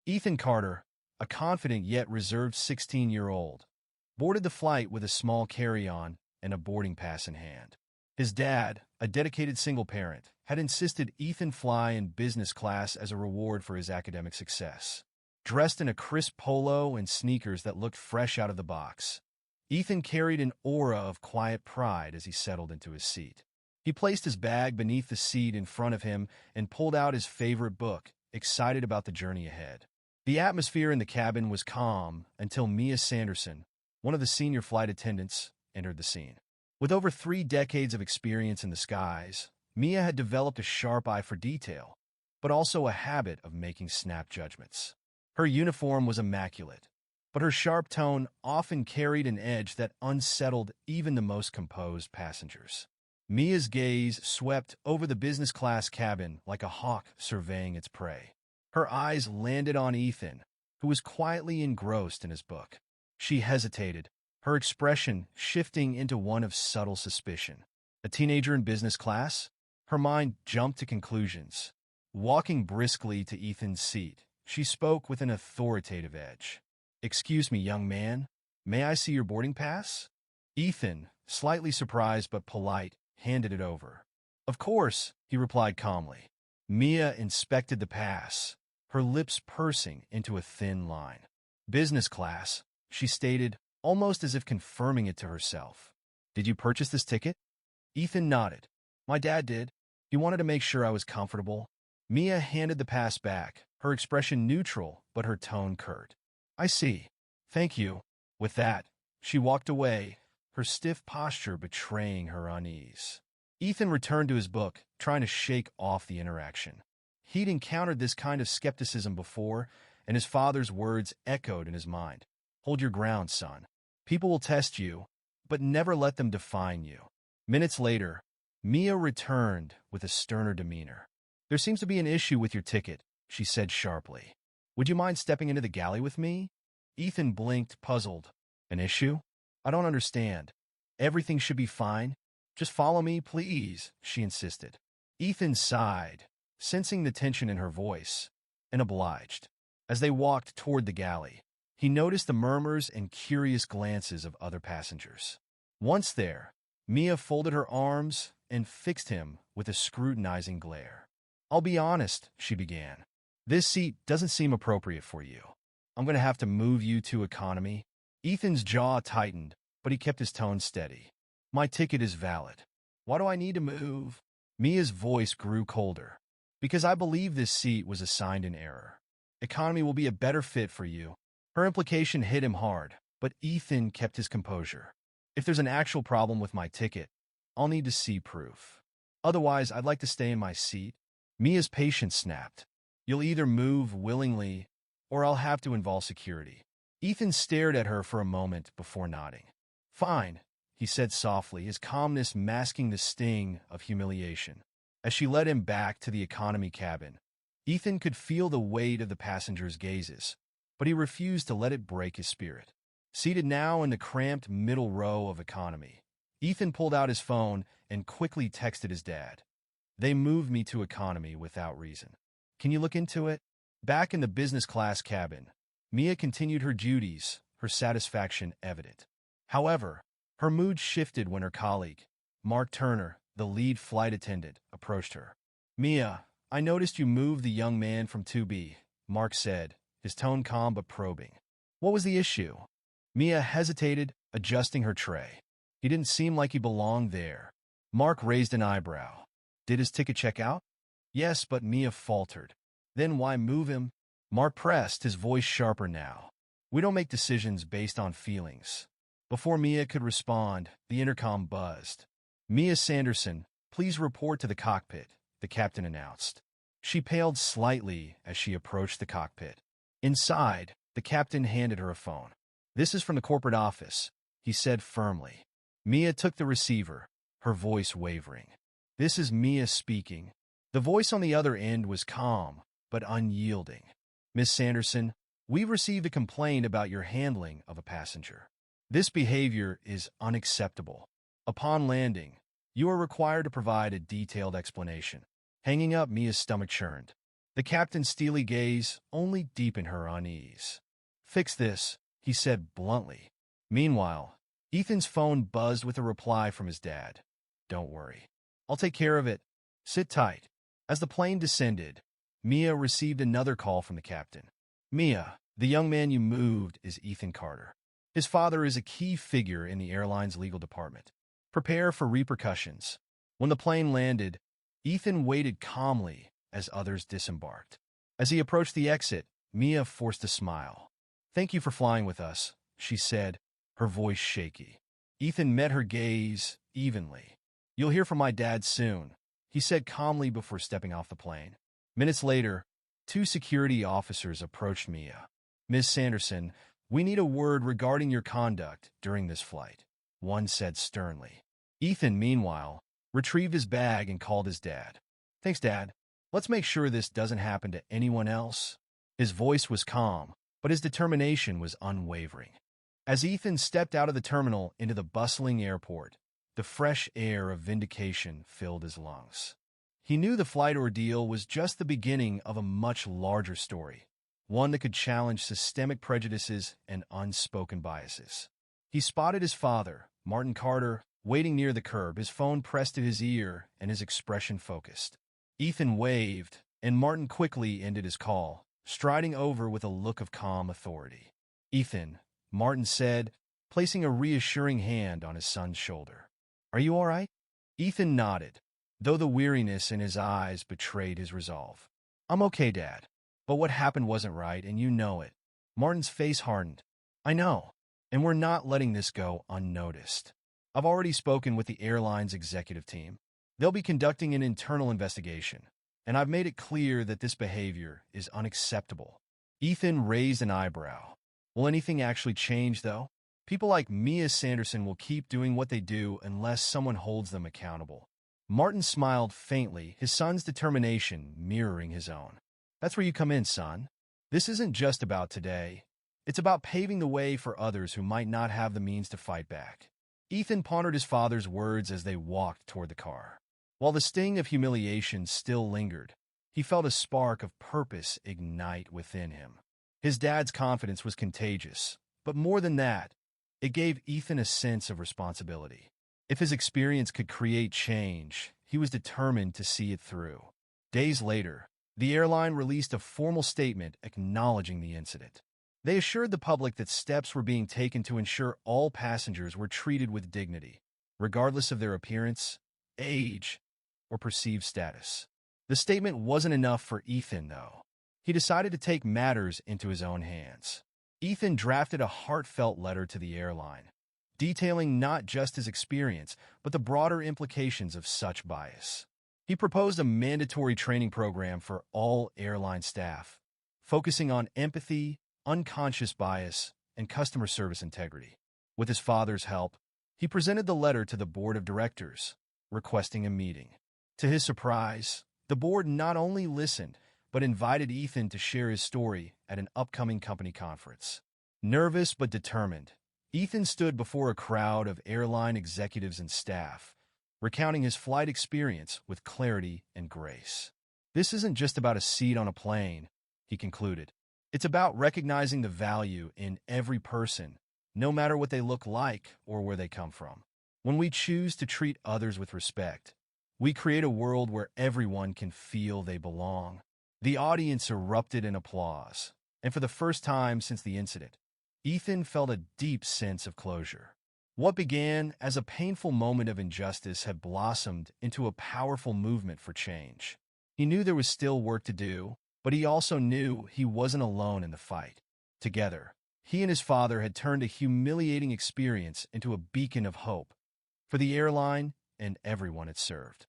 Ethan Carter, a confident yet reserved 16-year-old, boarded the flight with a small carry-on and a boarding pass in hand. His dad, a dedicated single parent, had insisted Ethan fly in business class as a reward for his academic success. Dressed in a crisp polo and sneakers that looked fresh out of the box, Ethan carried an aura of quiet pride as he settled into his seat. He placed his bag beneath the seat in front of him and pulled out his favorite book, excited about the journey ahead. The atmosphere in the cabin was calm until Mia Sanderson, one of the senior flight attendants, entered the scene. With over 3 decades of experience in the skies, Mia had developed a sharp eye for detail, but also a habit of making snap judgments. Her uniform was immaculate, but her sharp tone often carried an edge that unsettled even the most composed passengers. Mia's gaze swept over the business class cabin like a hawk surveying its prey. Her eyes landed on Ethan, who was quietly engrossed in his book. She hesitated, her expression shifting into one of subtle suspicion. A teenager in business class? Her mind jumped to conclusions. Walking briskly to Ethan's seat, she spoke with an authoritative edge. "Excuse me, young man. May I see your boarding pass?" Ethan, slightly surprised but polite, handed it over. "Of course," he replied calmly. Mia inspected the pass, her lips pursing into a thin line. "Business class," she stated, almost as if confirming it to herself. "Did you purchase this ticket?" Ethan nodded. "My dad did. He wanted to make sure I was comfortable." Mia handed the pass back, her expression neutral but her tone curt. "I see. Thank you." With that, she walked away, her stiff posture betraying her unease. Ethan returned to his book, trying to shake off the interaction. He'd encountered this kind of skepticism before, and his father's words echoed in his mind. "Hold your ground, son. People will test you, but never let them define you." Minutes later, Mia returned with a sterner demeanor. "There seems to be an issue with your ticket," she said sharply. "Would you mind stepping into the galley with me?" Ethan blinked, puzzled. "An issue? I don't understand. Everything should be fine. Just follow me, please," she insisted. Ethan sighed, sensing the tension in her voice, and obliged. As they walked toward the galley, he noticed the murmurs and curious glances of other passengers. Once there, Mia folded her arms and fixed him with a scrutinizing glare. "I'll be honest," she began. "This seat doesn't seem appropriate for you. I'm going to have to move you to economy." Ethan's jaw tightened, but he kept his tone steady. "My ticket is valid. Why do I need to move?" Mia's voice grew colder. "Because I believe this seat was assigned in error. Economy will be a better fit for you." Her implication hit him hard, but Ethan kept his composure. "If there's an actual problem with my ticket, I'll need to see proof. Otherwise, I'd like to stay in my seat." Mia's patience snapped. "You'll either move willingly, or I'll have to involve security." Ethan stared at her for a moment before nodding. "Fine," he said softly, his calmness masking the sting of humiliation. As she led him back to the economy cabin, Ethan could feel the weight of the passengers' gazes, but he refused to let it break his spirit. Seated now in the cramped middle row of economy, Ethan pulled out his phone and quickly texted his dad. "They moved me to economy without reason. Can you look into it?" Back in the business class cabin, Mia continued her duties, her satisfaction evident. However, her mood shifted when her colleague, Mark Turner, the lead flight attendant, approached her. "Mia, I noticed you moved the young man from 2B, Mark said, his tone calm but probing. "What was the issue?" Mia hesitated, adjusting her tray. He didn't seem like he belonged there. Mark raised an eyebrow. "Did his ticket check out?" "Yes," but Mia faltered. "Then why move him?" Mark pressed, his voice sharper now. "We don't make decisions based on feelings." Before Mia could respond, the intercom buzzed. "Mia Sanderson, please report to the cockpit," the captain announced. She paled slightly as she approached the cockpit. Inside, the captain handed her a phone. "This is from the corporate office," he said firmly. Mia took the receiver, her voice wavering. "This is Mia speaking." The voice on the other end was calm, but unyielding. "Miss Sanderson, we've received a complaint about your handling of a passenger. This behavior is unacceptable. Upon landing, you are required to provide a detailed explanation." Hanging up, Mia's stomach churned. The captain's steely gaze only deepened her unease. "Fix this," he said bluntly. Meanwhile, Ethan's phone buzzed with a reply from his dad. "Don't worry. I'll take care of it. Sit tight." As the plane descended, Mia received another call from the captain. "Mia, the young man you moved is Ethan Carter. His father is a key figure in the airline's legal department. Prepare for repercussions." When the plane landed, Ethan waited calmly as others disembarked. As he approached the exit, Mia forced a smile. "Thank you for flying with us," she said, her voice shaky. Ethan met her gaze evenly. "You'll hear from my dad soon," he said calmly before stepping off the plane. Minutes later, two security officers approached Mia. "Ms. Sanderson, we need a word regarding your conduct during this flight," one said sternly. Ethan, meanwhile, retrieved his bag and called his dad. "Thanks, Dad. Let's make sure this doesn't happen to anyone else." His voice was calm, but his determination was unwavering. As Ethan stepped out of the terminal into the bustling airport, the fresh air of vindication filled his lungs. He knew the flight ordeal was just the beginning of a much larger story, one that could challenge systemic prejudices and unspoken biases. He spotted his father, Martin Carter, waiting near the curb, his phone pressed to his ear and his expression focused. Ethan waved, and Martin quickly ended his call, striding over with a look of calm authority. "Ethan," Martin said, placing a reassuring hand on his son's shoulder. "Are you all right?" Ethan nodded, though the weariness in his eyes betrayed his resolve. "I'm okay, Dad. But what happened wasn't right, and you know it." Martin's face hardened. "I know, and we're not letting this go unnoticed. I've already spoken with the airline's executive team. They'll be conducting an internal investigation, and I've made it clear that this behavior is unacceptable." Ethan raised an eyebrow. "Will anything actually change, though? People like Mia Sanderson will keep doing what they do unless someone holds them accountable." Martin smiled faintly, his son's determination mirroring his own. "That's where you come in, son. This isn't just about today. It's about paving the way for others who might not have the means to fight back." Ethan pondered his father's words as they walked toward the car. While the sting of humiliation still lingered, he felt a spark of purpose ignite within him. His dad's confidence was contagious, but more than that, it gave Ethan a sense of responsibility. If his experience could create change, he was determined to see it through. Days later, the airline released a formal statement acknowledging the incident. They assured the public that steps were being taken to ensure all passengers were treated with dignity, regardless of their appearance, age, or perceived status. The statement wasn't enough for Ethan, though. He decided to take matters into his own hands. Ethan drafted a heartfelt letter to the airline, detailing not just his experience, but the broader implications of such bias. He proposed a mandatory training program for all airline staff, focusing on empathy, unconscious bias, and customer service integrity. With his father's help, he presented the letter to the board of directors, requesting a meeting. To his surprise, the board not only listened, but invited Ethan to share his story at an upcoming company conference. Nervous but determined, Ethan stood before a crowd of airline executives and staff, recounting his flight experience with clarity and grace. "This isn't just about a seat on a plane," he concluded. "It's about recognizing the value in every person, no matter what they look like or where they come from. When we choose to treat others with respect, we create a world where everyone can feel they belong." The audience erupted in applause, and for the first time since the incident, Ethan felt a deep sense of closure. What began as a painful moment of injustice had blossomed into a powerful movement for change. He knew there was still work to do, but he also knew he wasn't alone in the fight. Together, he and his father had turned a humiliating experience into a beacon of hope for the airline and everyone it served.